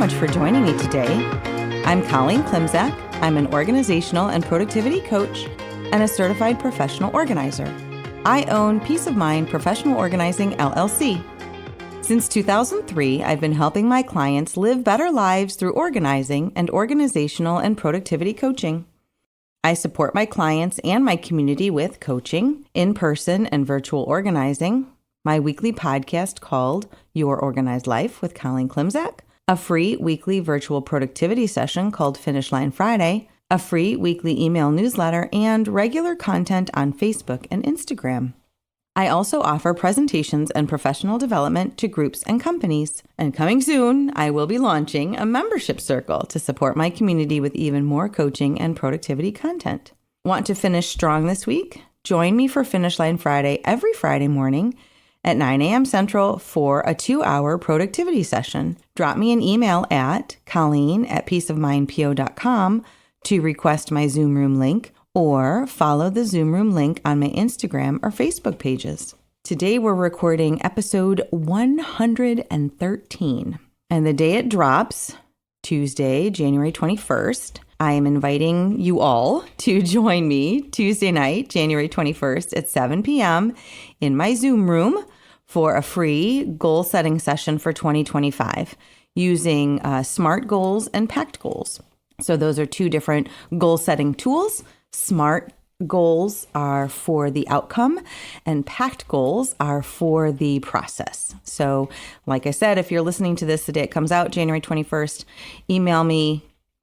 much for joining me today. I'm Colleen Klimczak. I'm an organizational and productivity coach and a certified professional organizer. I own Peace of Mind Professional Organizing, LLC. Since 2003, I've been helping my clients live better lives through organizing and organizational and productivity coaching. I support my clients and my community with coaching, in-person and virtual organizing, my weekly podcast called Your Organized Life with Colleen Klimczak, a free weekly virtual productivity session called Finish Line Friday, a free weekly email newsletter, and regular content on Facebook and Instagram. I also offer presentations and professional development to groups and companies. And coming soon, I will be launching a membership circle to support my community with even more coaching and productivity content. Want to finish strong this week? Join me for Finish Line Friday every Friday morning at 9 a.m. Central for a 2-hour productivity session. Drop me an email at colleen@peaceofmindpo.com to request my Zoom room link, or follow the Zoom room link on my Instagram or Facebook pages. Today we're recording episode 113, and the day it drops, Tuesday, January 21st, I am inviting you all to join me Tuesday night, January 21st at 7 p.m. in my Zoom room for a free goal-setting session for 2025 using SMART goals and PACT goals. So those are two different goal-setting tools. SMART goals are for the outcome, and PACT goals are for the process. So like I said, if you're listening to this the day it comes out, January 21st, email me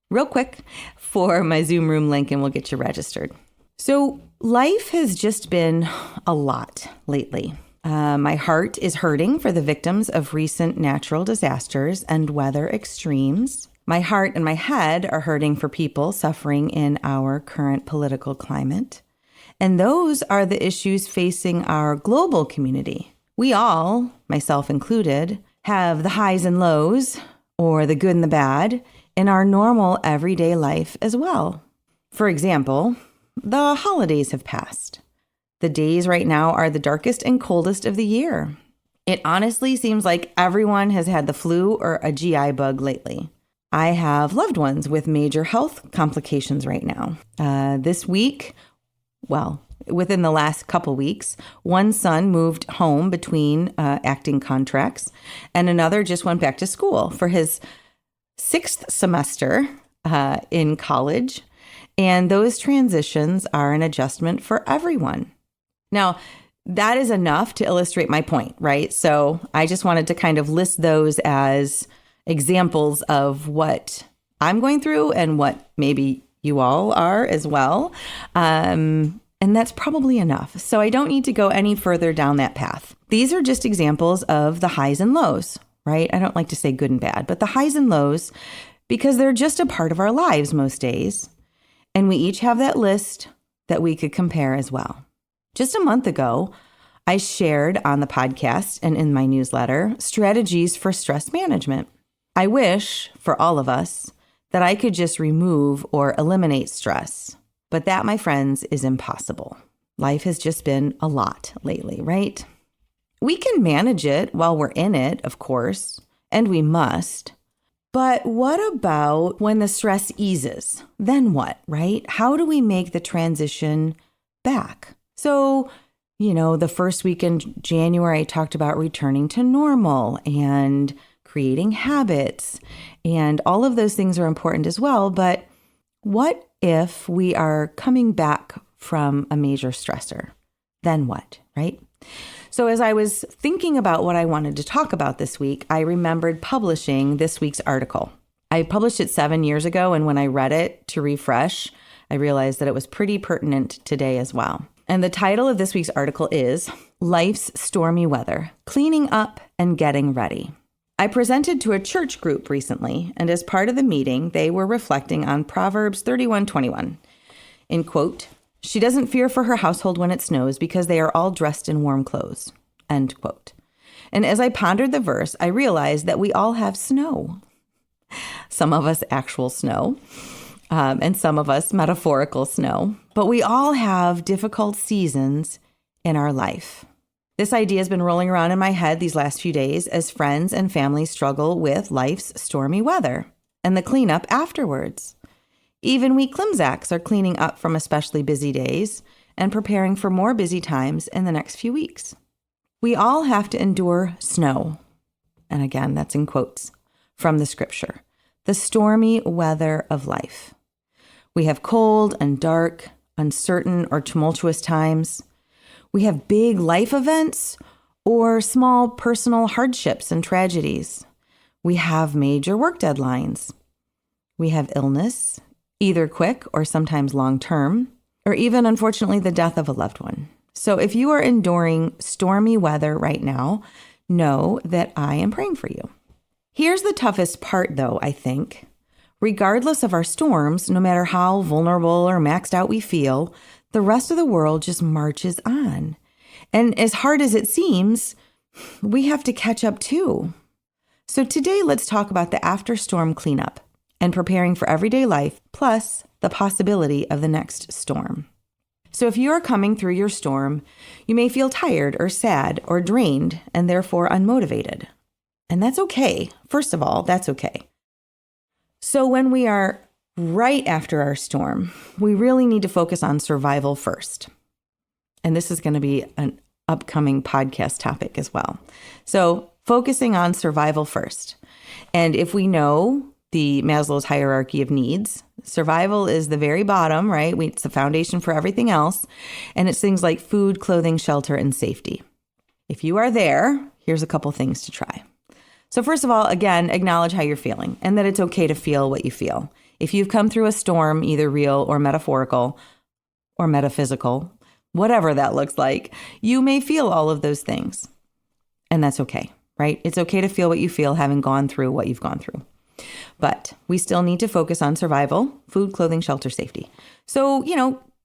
real quick for my Zoom room link and we'll get you registered. So life has just been a lot lately. My heart is hurting for the victims of recent natural disasters and weather extremes. My heart and my head are hurting for people suffering in our current political climate. And those are the issues facing our global community. We all, myself included, have the highs and lows, or the good and the bad, in our normal everyday life as well. For example, the holidays have passed. The days right now are the darkest and coldest of the year. It honestly seems like everyone has had the flu or a GI bug lately. I have loved ones with major health complications right now. This week, within the last couple weeks, one son moved home between acting contracts, and another just went back to school for his 6th semester in college. And those transitions are an adjustment for everyone. Now, that is enough to illustrate my point, right? So I just wanted to kind of list those as examples of what I'm going through and what maybe you all are as well. And that's probably enough. So I don't need to go any further down that path. These are just examples of the highs and lows, right? I don't like to say good and bad, but the highs and lows, because they're just a part of our lives most days. And we each have that list that we could compare as well. Just a month ago, I shared on the podcast and in my newsletter strategies for stress management. I wish, for all of us, that I could just remove or eliminate stress. But that, my friends, is impossible. Life has just been a lot lately, right? We can manage it while we're in it, of course, and we must. But what about when the stress eases? Then what, right? How do we make the transition back? So, the first week in January, I talked about returning to normal and creating habits, and all of those things are important as well. But what if we are coming back from a major stressor? Then what, right? So as I was thinking about what I wanted to talk about this week, I remembered publishing this week's article. I published it 7 years ago, and when I read it to refresh, I realized that it was pretty pertinent today as well. And the title of this week's article is Life's Stormy Weather, Cleaning Up and Getting Ready. I presented to a church group recently, and as part of the meeting, they were reflecting on Proverbs 31:21. In quote, "She doesn't fear for her household when it snows because they are all dressed in warm clothes." End quote. And as I pondered the verse, I realized that we all have snow. Some of us actual snow, and some of us metaphorical snow. But we all have difficult seasons in our life. This idea has been rolling around in my head these last few days as friends and family struggle with life's stormy weather and the cleanup afterwards. Even we Klimczaks are cleaning up from especially busy days and preparing for more busy times in the next few weeks. We all have to endure snow. And again, that's in quotes from the scripture. The stormy weather of life. We have cold and dark, uncertain or tumultuous times. We have big life events or small personal hardships and tragedies. We have major work deadlines. We have illness, either quick or sometimes long-term, or even, unfortunately, the death of a loved one. So if you are enduring stormy weather right now, know that I am praying for you. Here's the toughest part, though, I think. Regardless of our storms, no matter how vulnerable or maxed out we feel, the rest of the world just marches on. And as hard as it seems, we have to catch up too. So today, let's talk about the after-storm cleanup and preparing for everyday life, plus the possibility of the next storm. So if you are coming through your storm, you may feel tired or sad or drained and therefore unmotivated. And that's okay. First of all, that's okay. So when we are right after our storm, we really need to focus on survival first. And this is going to be an upcoming podcast topic as well. So focusing on survival first. And if we know the Maslow's hierarchy of needs, survival is the very bottom, right? It's the foundation for everything else. And it's things like food, clothing, shelter, and safety. If you are there, here's a couple things to try. So first of all, again, acknowledge how you're feeling and that it's okay to feel what you feel. If you've come through a storm, either real or metaphorical or metaphysical, whatever that looks like, you may feel all of those things. And that's okay, right? It's okay to feel what you feel having gone through what you've gone through. But we still need to focus on survival, food, clothing, shelter, safety. So,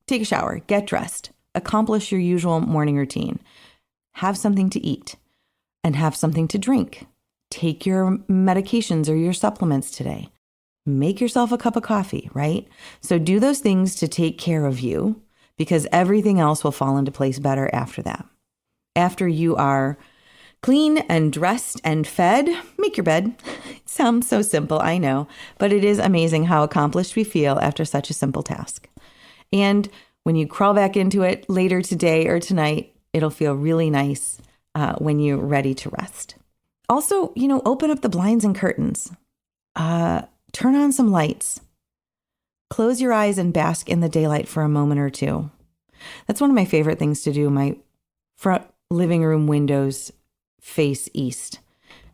take a shower, get dressed, accomplish your usual morning routine, have something to eat, and have something to drink. Take your medications or your supplements today. Make yourself a cup of coffee, right? So do those things to take care of you because everything else will fall into place better after that. After you are clean and dressed and fed, make your bed. It sounds so simple, I know, but it is amazing how accomplished we feel after such a simple task. And when you crawl back into it later today or tonight, it'll feel really nice when you're ready to rest. Also, open up the blinds and curtains. Turn on some lights. Close your eyes and bask in the daylight for a moment or two. That's one of my favorite things to do. My front living room windows face east.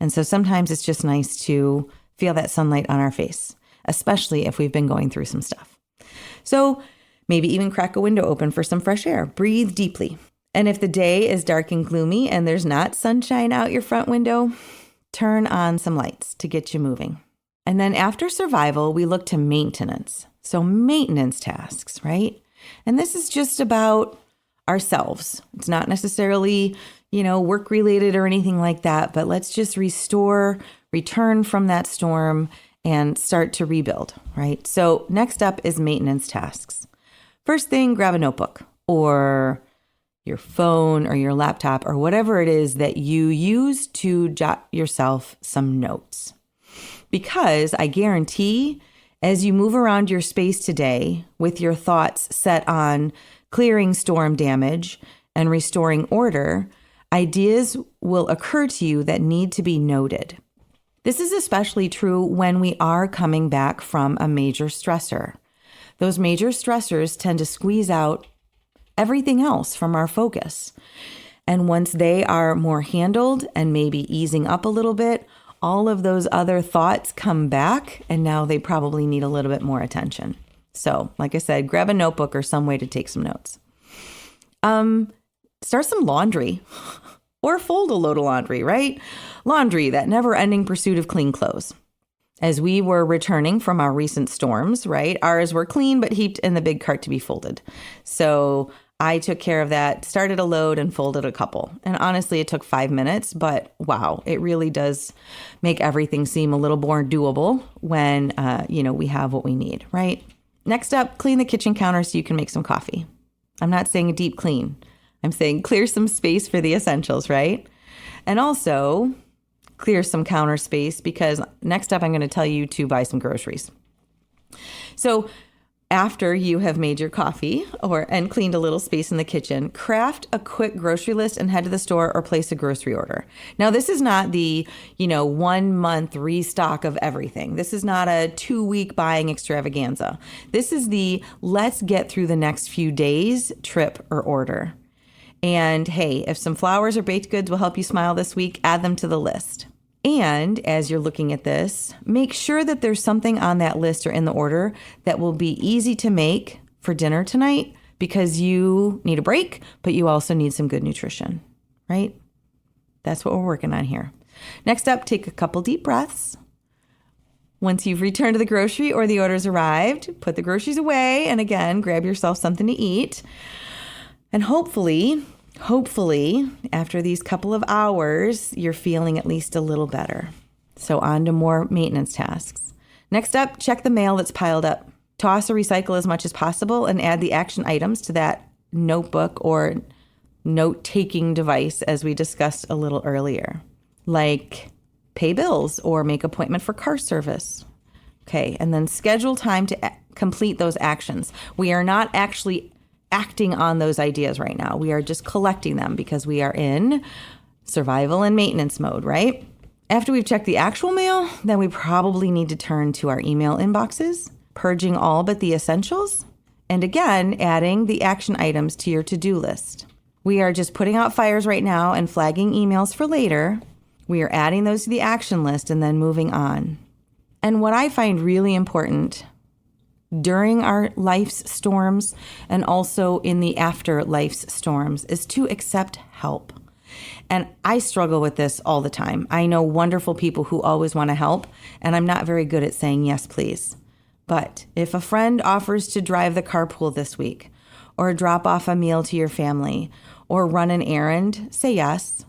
And so sometimes it's just nice to feel that sunlight on our face, especially if we've been going through some stuff. So maybe even crack a window open for some fresh air. Breathe deeply. And if the day is dark and gloomy and there's not sunshine out your front window, turn on some lights to get you moving. And then after survival, we look to maintenance. So maintenance tasks, right? And this is just about ourselves. It's not necessarily, work related or anything like that, but let's just return from that storm and start to rebuild, right? So next up is maintenance tasks. First thing, grab a notebook or your phone or your laptop or whatever it is that you use to jot yourself some notes. Because I guarantee as you move around your space today with your thoughts set on clearing storm damage and restoring order, ideas will occur to you that need to be noted. This is especially true when we are coming back from a major stressor. Those major stressors tend to squeeze out everything else from our focus. And once they are more handled and maybe easing up a little bit, all of those other thoughts come back and now they probably need a little bit more attention. So, like I said, grab a notebook or some way to take some notes. Start some laundry or fold a load of laundry, right? Laundry, that never-ending pursuit of clean clothes. As we were returning from our recent storms, right, ours were clean but heaped in the big cart to be folded. So I took care of that, started a load and folded a couple. And honestly, it took 5 minutes, but wow, it really does make everything seem a little more doable when, we have what we need, right? Next up, clean the kitchen counter so you can make some coffee. I'm not saying a deep clean. I'm saying clear some space for the essentials, right? And also clear some counter space because next up I'm going to tell you to buy some groceries. So after you have made your coffee and cleaned a little space in the kitchen, craft a quick grocery list and head to the store or place a grocery order. Now, this is not the, 1 month restock of everything. This is not a 2-week buying extravaganza. This is the let's get through the next few days trip or order. And hey, if some flowers or baked goods will help you smile this week, add them to the list. And as you're looking at this, make sure that there's something on that list or in the order that will be easy to make for dinner tonight because you need a break, but you also need some good nutrition, right? That's what we're working on here. Next up, take a couple deep breaths. Once you've returned to the grocery or the order's arrived, put the groceries away and again, grab yourself something to eat. And hopefully, after these couple of hours, you're feeling at least a little better. So on to more maintenance tasks. Next up, check the mail that's piled up. Toss or recycle as much as possible and add the action items to that notebook or note-taking device as we discussed a little earlier. Like pay bills or make appointment for car service. Okay, and then schedule time to complete those actions. We are not actually acting on those ideas right now. We are just collecting them because we are in survival and maintenance mode, right? After we've checked the actual mail, then we probably need to turn to our email inboxes, purging all but the essentials, and again, adding the action items to your to-do list. We are just putting out fires right now and flagging emails for later. We are adding those to the action list and then moving on. And what I find really important during our life's storms and also in the after life's storms is to accept help. And I struggle with this all the time. I know wonderful people who always want to help, and I'm not very good at saying yes, please. But if a friend offers to drive the carpool this week, or drop off a meal to your family, or run an errand, say yes.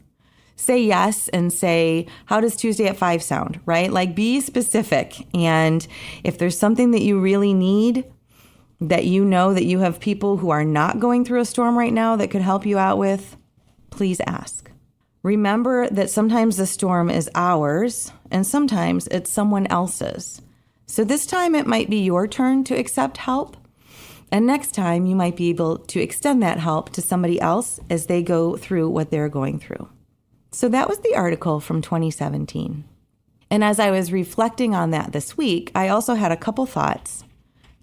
Say yes and say, how does Tuesday at 5 sound, right? Like be specific. And if there's something that you really need, that you know that you have people who are not going through a storm right now that could help you out with, please ask. Remember that sometimes the storm is ours and sometimes it's someone else's. So this time it might be your turn to accept help. And next time you might be able to extend that help to somebody else as they go through what they're going through. So that was the article from 2017. And as I was reflecting on that this week, I also had a couple thoughts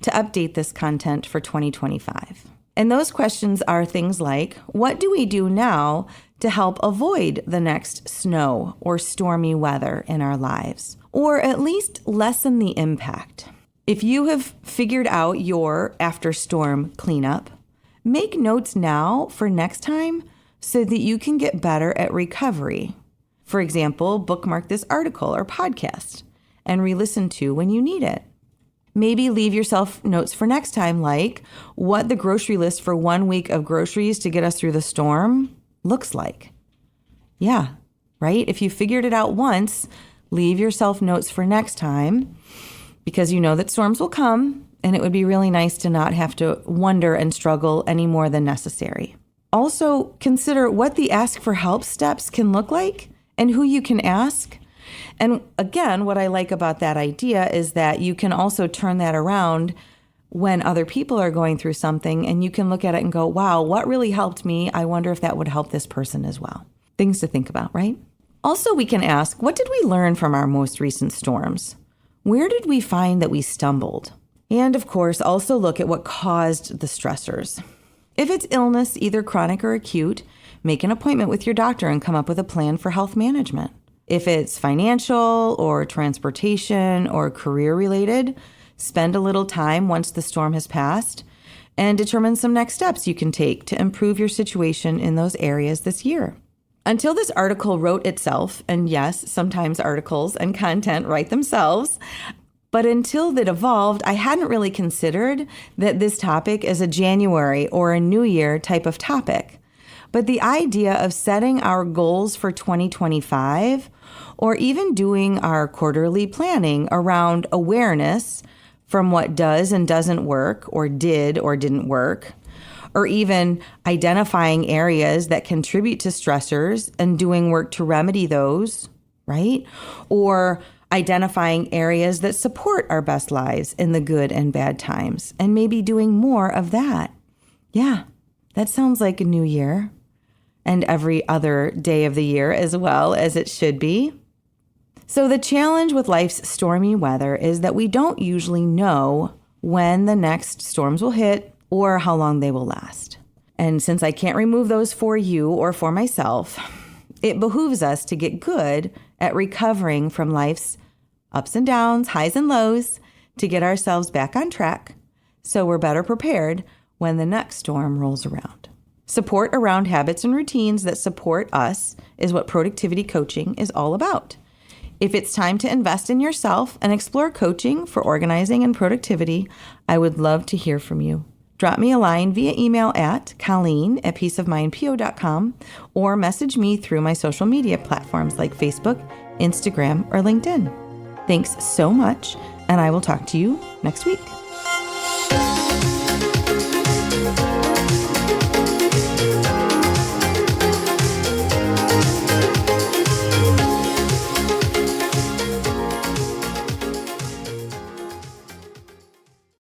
to update this content for 2025. And those questions are things like, what do we do now to help avoid the next snow or stormy weather in our lives? Or at least lessen the impact. If you have figured out your after storm cleanup, make notes now for next time so that you can get better at recovery. For example, bookmark this article or podcast and re-listen to when you need it. Maybe leave yourself notes for next time, like what the grocery list for 1 week of groceries to get us through the storm looks like. Yeah, right? If you figured it out once, leave yourself notes for next time because you know that storms will come and it would be really nice to not have to wonder and struggle any more than necessary. Also, consider what the ask for help steps can look like and who you can ask. And again, what I like about that idea is that you can also turn that around when other people are going through something and you can look at it and go, wow, what really helped me? I wonder if that would help this person as well. Things to think about, right? Also, we can ask, what did we learn from our most recent storms? Where did we find that we stumbled? And of course, also look at what caused the stressors. If it's illness, either chronic or acute, make an appointment with your doctor and come up with a plan for health management. If it's financial or transportation or career related, spend a little time once the storm has passed and determine some next steps you can take to improve your situation in those areas this year. Until this article wrote itself, and yes, sometimes articles and content write themselves, but until it evolved, I hadn't really considered that this topic is a January or a New Year type of topic. But the idea of setting our goals for 2025 or even doing our quarterly planning around awareness from what does and doesn't work or did or didn't work, or even identifying areas that contribute to stressors and doing work to remedy those, right? Or identifying areas that support our best lives in the good and bad times, and maybe doing more of that. Yeah, that sounds like a new year, and every other day of the year as well, as it should be. So the challenge with life's stormy weather is that we don't usually know when the next storms will hit or how long they will last. And since I can't remove those for you or for myself, it behooves us to get good at recovering from life's ups and downs, highs and lows, to get ourselves back on track so we're better prepared when the next storm rolls around. Support around habits and routines that support us is what productivity coaching is all about. If it's time to invest in yourself and explore coaching for organizing and productivity, I would love to hear from you. Drop me a line via email at colleen@peaceofmindpo.com or message me through my social media platforms like Facebook, Instagram, or LinkedIn. Thanks so much, and I will talk to you next week.